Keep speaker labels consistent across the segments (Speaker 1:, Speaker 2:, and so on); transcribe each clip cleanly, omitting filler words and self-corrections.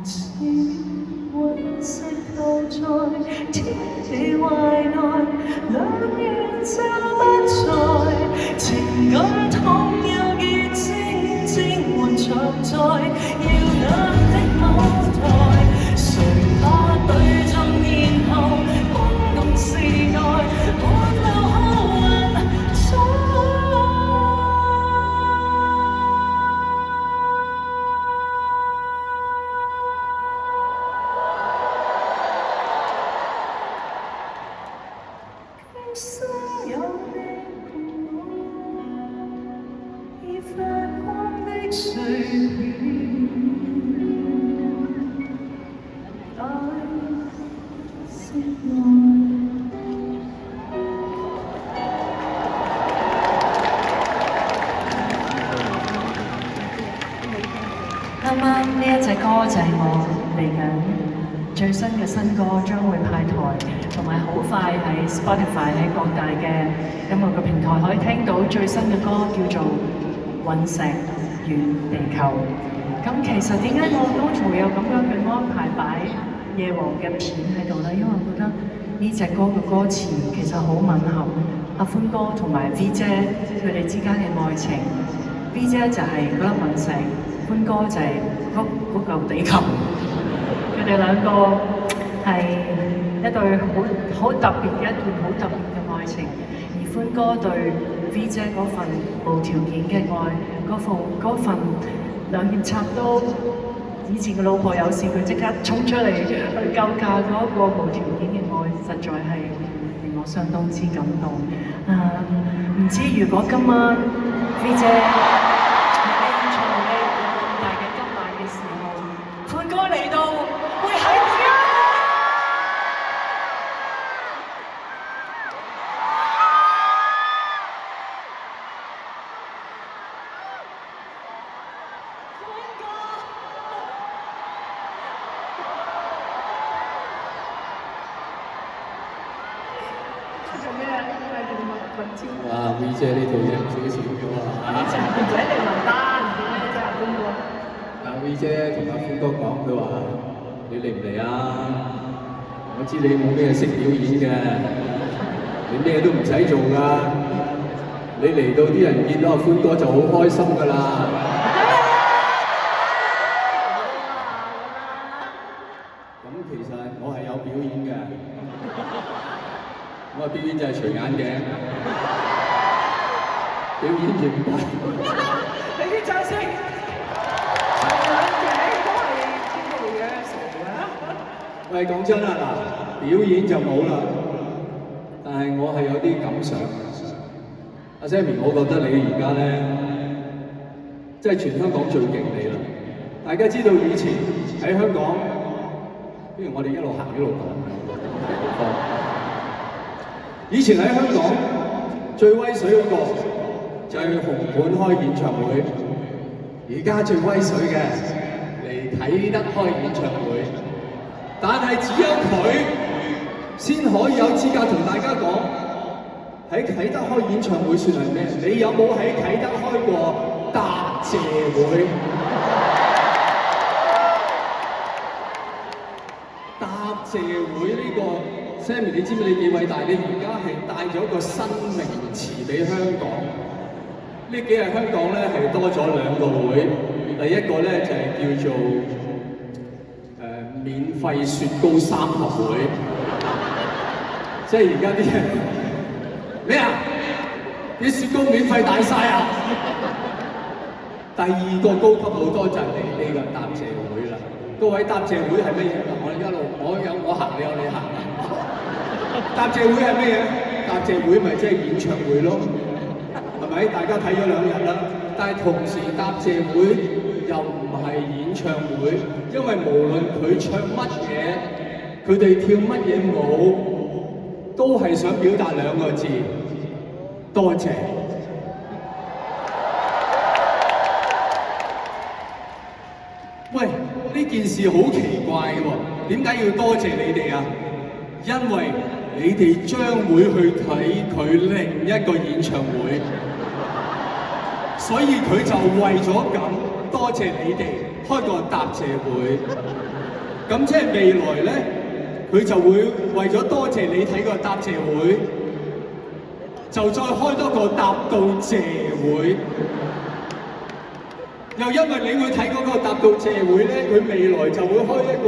Speaker 1: 似隕石投在天地懷內，兩遠就不在，情感痛又結晶晶還長在，耀眼的舞台，誰怕對盡然後轟動時代，看流後雲彩。心有你共我，已發光的碎片，大色愛。啱啱呢一隻歌就係我嚟緊最新嘅新歌，將會派台，同埋好快喺 Spotify 喺各大嘅音樂嘅平台可以聽到最新嘅歌，叫做《隕石與地球》。咁其實點解我當初會有咁樣嘅安排擺夜王嘅片喺度咧？因為我覺得呢隻歌嘅歌詞其實好吻合阿歡哥同埋 V 姐佢哋之間嘅愛情。V 姐就係嗰粒隕石，歡哥就係嗰嚿地球。佢哋兩個係一對好特別嘅一段好特別嘅愛情，而歡哥對 V 姐嗰份無條件嘅愛，嗰份兩肋插刀，以前嘅老婆有事佢即刻衝出嚟去救駕嗰個無條件嘅愛，實在係令我相當之感動。唔知如果今晚 V 姐喺演唱會有咁大嘅金馬嘅時候，歡哥嚟到會喺邊啊？
Speaker 2: 哇 ！V 姐呢套嘢唔少錢嘅喎，
Speaker 1: 唔使你埋單，點解真係歡哥？
Speaker 2: 阿 V 姐同阿歡哥講，佢話：你嚟唔嚟啊？我知你冇咩識表演嘅，你咩都唔使做㗎，你嚟到啲人見到阿歡哥就好開心㗎啦。咁其實我係有表演嘅。我表演就係除眼鏡，表演完畢。
Speaker 1: 你啲掌聲，除眼鏡都係天道嘅傻嘅。
Speaker 2: 喂，講真啦，嗱，表演就冇啦，但係我係有啲感想。阿 Sammy， 我覺得你而家咧，即係全香港最勁你啦！大家知道以前喺香港，不如我哋一路行一路講。以前喺香港最威水嗰個就係紅館開演唱會，而家最威水嘅嚟啟德開演唱會，但係只有佢先可以有資格同大家講喺啟德開演唱會算係咩？你有冇喺啟德開過答謝會？答謝會呢個 Sammy， 你知唔知你幾偉大？你而家係帶咗個新名詞俾香港。呢幾日香港咧係多咗兩個會，第一個咧就係叫做免費雪糕三合會，即係而家啲人咩啊？啲雪糕免費大晒啊！第二個高級好多就係你呢個答謝會啦。各位答謝會係乜嘢？我行，你有你行。答謝會係咩嘢？答謝會咪即係演唱會咯，係咪？大家睇咗2日啦，但係同時答謝會又唔係演唱會，因為無論佢唱乜嘢，佢哋跳乜嘢舞，都係想表達2個字：多謝。喂，呢件事好奇怪喎，點解要多謝你哋啊？因為你哋將會去睇佢另一個演唱會，所以佢就為咗咁多謝你哋開個答謝會。咁即係未來咧，佢就會為咗多謝你睇個答謝會，就再開多個答到謝會。又因為你會睇嗰個答到謝會咧，佢未來就會開一個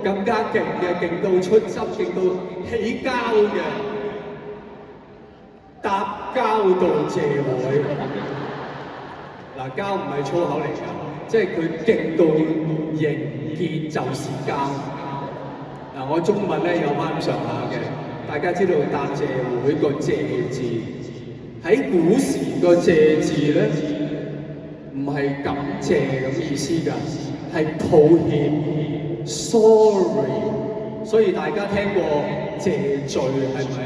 Speaker 2: 更加勁嘅，勁到出汁、勁到起膠嘅答交到謝會。嗱，膠唔係粗口嚟㗎，即係佢勁到凝結就是膠。嗱，我中文咧有翻咁上下嘅，大家知道答謝會個謝字喺古時個謝字咧，唔係感謝咁意思㗎，係抱歉 sorry。所以大家聽過謝罪係咪？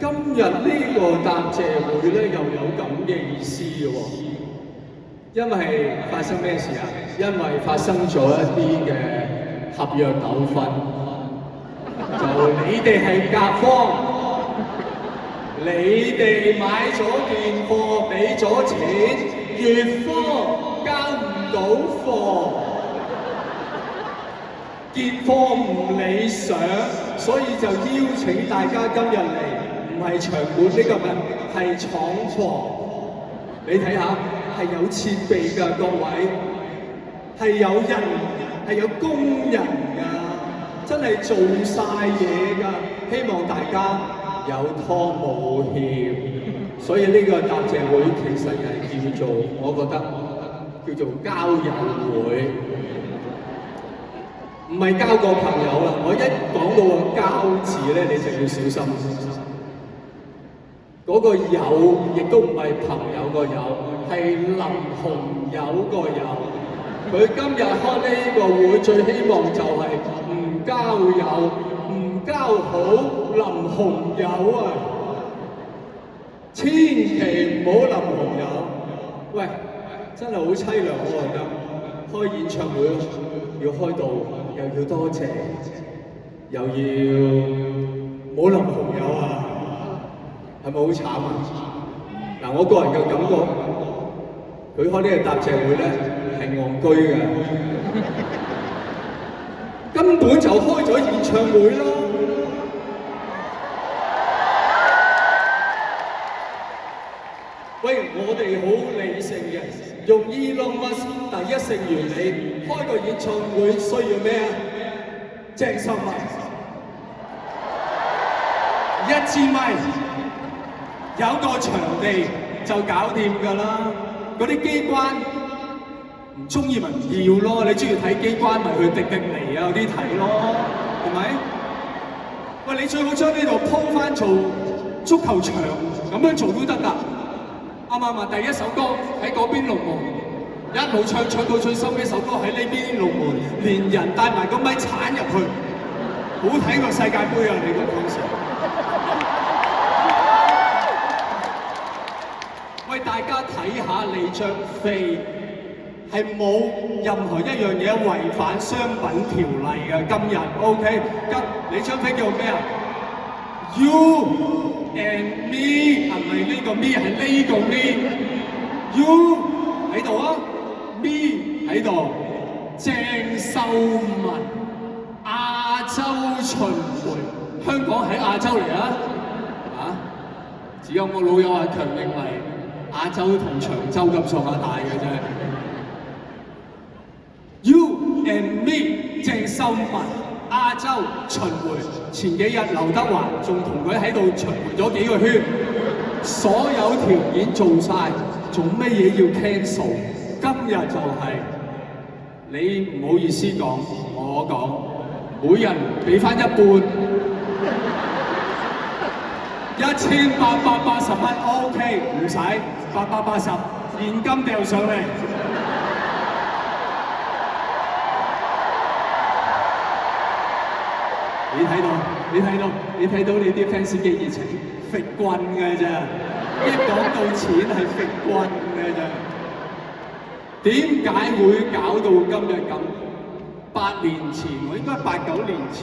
Speaker 2: 今日呢個答謝會咧又有咁嘅意思嘅喎。因為發生咩事啊？因為發生咗一啲嘅合約糾紛，就你哋係甲方，你哋買咗件貨，俾咗錢，乙方交唔到貨，件貨唔理想，所以就邀請大家今日嚟，唔係場館呢個人，係廠房。你睇下。係有設備㗎，各位，係有人，係有工人㗎，真係做晒嘢㗎。希望大家有拖冇欠，所以呢個答謝會其實係叫做，我覺得叫做交友會，唔係交個朋友啦。我一講到個交字咧，你就要小心。嗰個友亦都唔係朋友個友，係林紅友個友。佢今日開呢個會，最希望就係唔交友，唔交好林紅友啊！千祈唔好林紅友。喂，真係好凄涼，我覺得。開演唱會要開到，又要多謝，又要冇林紅友啊！係咪好慘啊？嗱，我個人嘅感覺，佢開呢個答謝會咧係戇居嘅，根本就開咗演唱會啦。喂，我哋好理性嘅，用 Elon Musk 第一性原理開個演唱會需要咩啊？鄭秀文1支咪。有個場地就搞掂㗎啦，嗰啲機關唔中意咪唔要咯，你中意睇機關咪去迪士尼啊嗰啲睇咯，係咪？喂，你最好將呢度鋪翻做足球場，咁樣做都得㗎，啱唔啱啊？第一首歌喺嗰邊龍門，一路唱到最收尾首歌喺呢邊龍門，連人帶埋個咪鏟入去，好睇過世界盃啊！你個 concert。喂，大家睇下你張飛係冇任何一樣嘢違反商品條例嘅。今日 OK， 你張飛叫做咩啊 ？You and me 係咪呢個 me 係呢個 me？You 喺度啊 ，me 喺度。鄭秀文亞洲巡迴，香港喺亞洲嚟啊！啊，只有我老友阿強認為。亞洲同長洲咁上下大嘅啫。You and me， 鄭秀文亞洲巡迴，前幾日劉德華仲同佢喺度巡迴咗幾個圈，所有條件做晒，做乜嘢要 cancel？ 今日就係、你唔好意思講，我講，每人俾翻一半。1880蚊 OK， 唔使880，現金掉上嚟。你睇到你啲 fans 幾熱情，揈棍嘅啫。一講到錢係揈棍嘅啫。點解會搞到今日咁？8年前，我應該8、9年前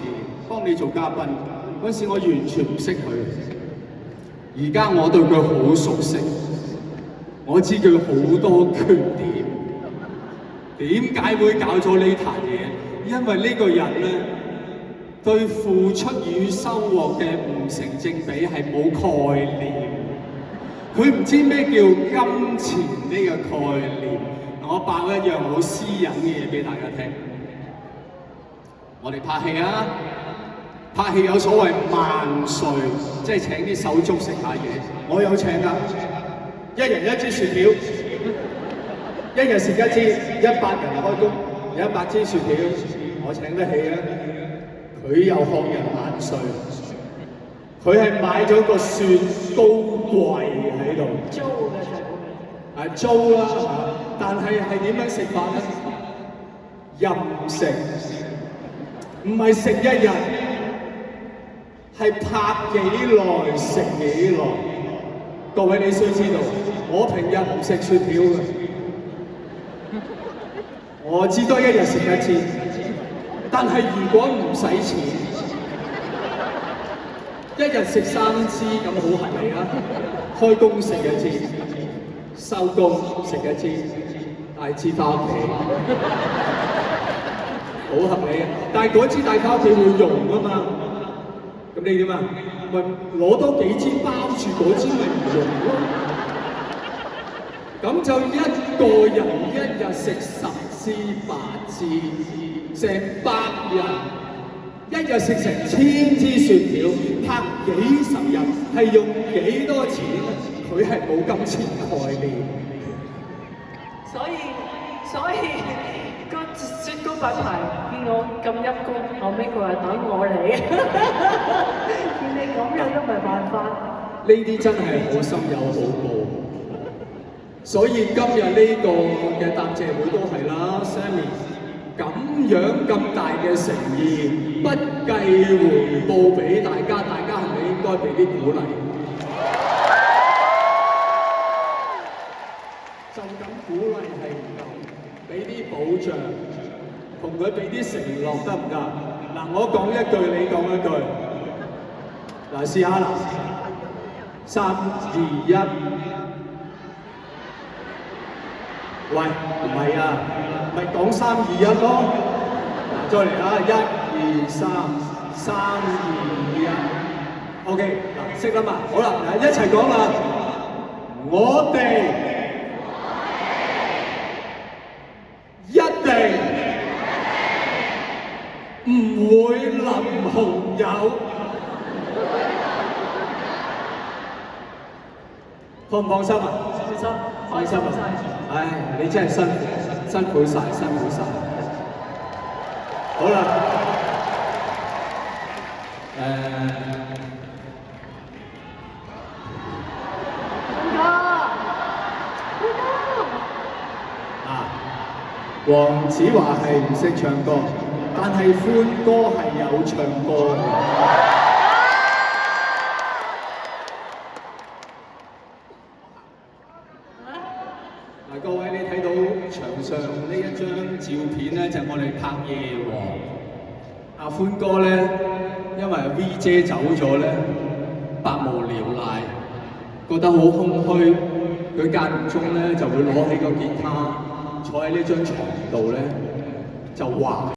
Speaker 2: 幫你做嘉賓，嗰時我完全唔識佢。而家我對佢好熟悉，我知佢好多缺點。點解會搞咗呢壇嘢？因為呢個人咧。對付出與收穫嘅唔成正比係冇概念，佢唔知咩叫金錢呢個概念。我爆一樣好私隱嘅嘢俾大家聽。我哋拍戲啊，拍戲有所謂萬歲，即係請啲手足食下嘢。我有請㗎，一人一支薯條，一日食一支，100人開工，100支薯條，我請得起啊！佢又學人萬歲，佢係買咗個雪糕櫃喺度，
Speaker 1: 租嘅就
Speaker 2: 租啦，但係點樣食法咧？任食，唔係食一日，係拍幾耐食幾耐。各位你需知道，我平日唔食雪條嘅，我至多一日食一次。但係如果唔使錢，一日食3支咁好合理啊！開工食一支，收工食一支，帶支翻屋企，好合理啊！但係嗰支帶翻屋企會溶啊嘛，咁你點啊？咪攞多幾支包住嗰支咪唔溶咯？咁就一個人一日食10支8支，成100人一日食成1000支雪條，拍幾十日，係用幾多錢？佢係冇金錢概念。
Speaker 1: 所以個雪糕品牌見我咁陰功，後尾佢話等我嚟，見你咁樣都唔係辦法。
Speaker 2: 呢啲真係好心有好報。所以今日呢個嘅答謝會都係啦 ，Sammy 咁樣咁大嘅誠意，不計回報俾大家，大家係咪應該俾啲鼓勵？就咁鼓勵係唔夠，俾啲保障，同佢俾啲承諾得唔得？嗱，我講一句，你講一句。嗱，試下啦，3、2、1。喂，唔係啊，咪講3、2、1咯。嗱，再嚟啦，1、2、3，3、2、1。OK， 嗱，識啦嘛？好啦，嗱，一齊講啦。我哋一定唔會淋紅油。放唔放心啊？
Speaker 1: 放心，
Speaker 2: 放心啊！唉，你真係辛苦晒。好啦，黃子華係唔識唱歌，但係歡哥係有唱歌嘅。各位，你睇到牆上呢一張照片咧，就係我哋拍夜王。阿歡哥咧，因為 V 姐走咗咧，百無聊賴，覺得好空虛，佢間唔中咧就會攞起個吉他，坐喺呢張床度咧就畫。